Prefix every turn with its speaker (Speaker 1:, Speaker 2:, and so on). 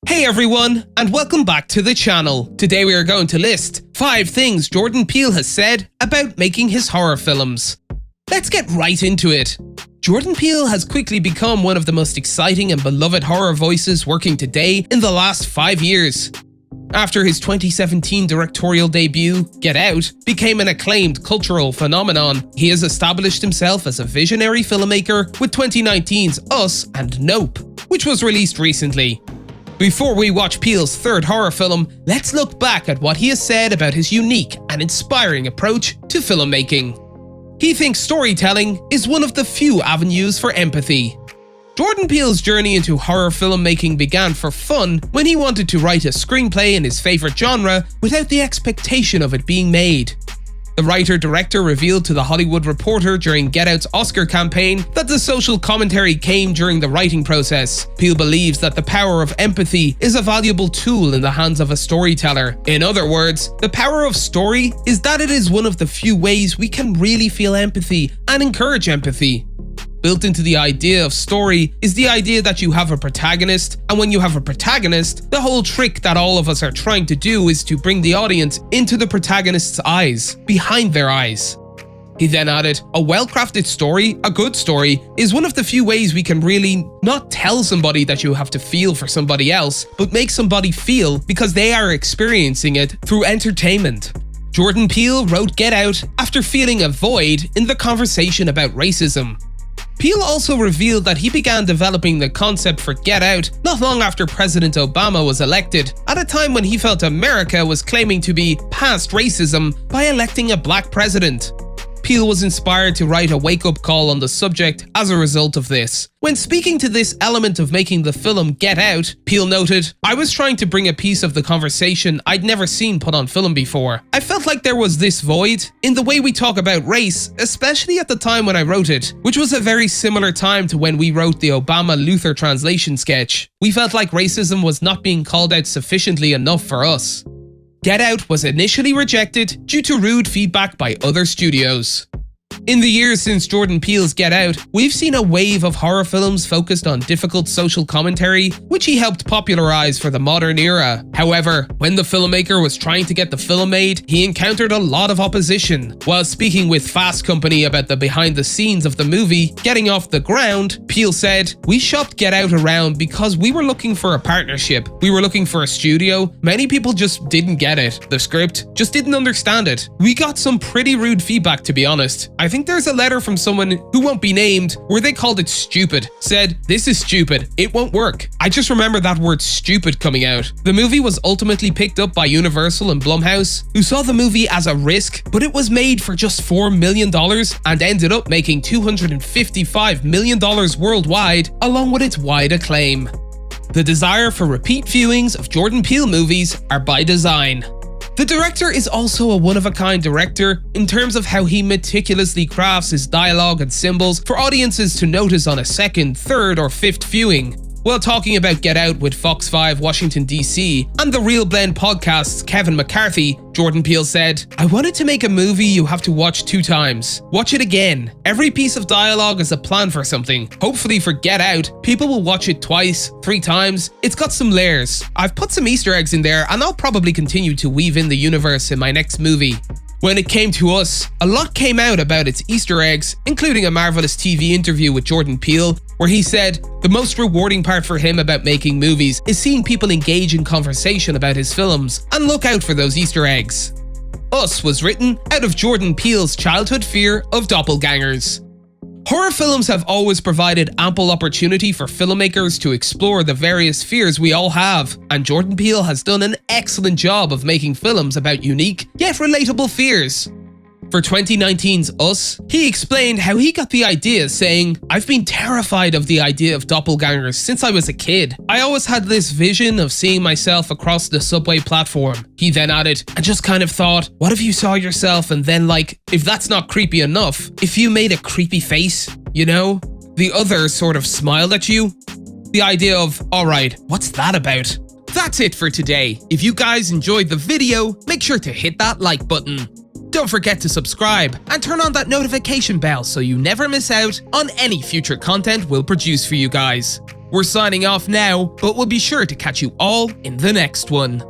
Speaker 1: Hey everyone, and welcome back to the channel. Today we are going to list 5 things Jordan Peele has said about making his horror films. Let's get right into it. Jordan Peele has quickly become one of the most exciting and beloved horror voices working today in the last 5 years. After his 2017 directorial debut, Get Out, became an acclaimed cultural phenomenon, he has established himself as a visionary filmmaker with 2019's Us and Nope, which was released recently. Before we watch Peele's third horror film, let's look back at what he has said about his unique and inspiring approach to filmmaking. He thinks storytelling is one of the few avenues for empathy. Jordan Peele's journey into horror filmmaking began for fun when he wanted to write a screenplay in his favorite genre without the expectation of it being made. The writer-director revealed to The Hollywood Reporter during Get Out's Oscar campaign that the social commentary came during the writing process. Peele believes that the power of empathy is a valuable tool in the hands of a storyteller. In other words, the power of story is that it is one of the few ways we can really feel empathy and encourage empathy. Built into the idea of story is the idea that you have a protagonist, and when you have a protagonist, the whole trick that all of us are trying to do is to bring the audience into the protagonist's eyes, behind their eyes. He then added, a well-crafted story, a good story, is one of the few ways we can really not tell somebody that you have to feel for somebody else, but make somebody feel because they are experiencing it through entertainment. Jordan Peele wrote Get Out after feeling a void in the conversation about racism. Peele also revealed that he began developing the concept for Get Out not long after President Obama was elected, at a time when he felt America was claiming to be past racism by electing a black president. Peele was inspired to write a wake-up call on the subject as a result of this. When speaking to this element of making the film Get Out, Peele noted, "I was trying to bring a piece of the conversation I'd never seen put on film before. I felt like there was this void in the way we talk about race, especially at the time when I wrote it, which was a very similar time to when we wrote the Obama-Luther translation sketch. We felt like racism was not being called out sufficiently enough for us." Get Out was initially rejected due to rude feedback by other studios. In the years since Jordan Peele's Get Out, we've seen a wave of horror films focused on difficult social commentary, which he helped popularize for the modern era. However, when the filmmaker was trying to get the film made, he encountered a lot of opposition. While speaking with Fast Company about the behind the scenes of the movie getting off the ground, Peele said, "We shopped Get Out around because we were looking for a partnership. We were looking for a studio. Many people just didn't get it. The script just didn't understand it. We got some pretty rude feedback, to be honest. I think there's a letter from someone who won't be named where they called it stupid. Said, 'This is stupid. It won't work.' I just remember that word stupid coming out." The movie was ultimately picked up by Universal and Blumhouse, who saw the movie as a risk, but it was made for just $4 million and ended up making $255 million worldwide, along with its wide acclaim. The desire for repeat viewings of Jordan Peele movies are by design. The director is also a one-of-a-kind director in terms of how he meticulously crafts his dialogue and symbols for audiences to notice on a second, third, or fifth viewing. While talking about Get Out with Fox 5 Washington DC and the Real Blend podcast's Kevin McCarthy, Jordan Peele said, "I wanted to make a movie you have to watch 2 times. Watch it again. Every piece of dialogue is a plan for something. Hopefully for Get Out, people will watch it twice, 3 times. It's got some layers. I've put some Easter eggs in there and I'll probably continue to weave in the universe in my next movie." When it came to Us, a lot came out about its Easter eggs, including a marvelous TV interview with Jordan Peele, where he said, "The most rewarding part for him about making movies is seeing people engage in conversation about his films and look out for those Easter eggs." Us was written out of Jordan Peele's childhood fear of doppelgangers. Horror films have always provided ample opportunity for filmmakers to explore the various fears we all have, and Jordan Peele has done an excellent job of making films about unique, yet relatable fears. For 2019's Us, he explained how he got the idea, saying, "I've been terrified of the idea of doppelgangers since I was a kid. I always had this vision of seeing myself across the subway platform." He then added, "I just kind of thought, what if you saw yourself and then if that's not creepy enough, if you made a creepy face, you know? The other sort of smiled at you? The idea of, alright, what's that about?" That's it for today. If you guys enjoyed the video, make sure to hit that like button. Don't forget to subscribe and turn on that notification bell so you never miss out on any future content we'll produce for you guys. We're signing off now, but we'll be sure to catch you all in the next one.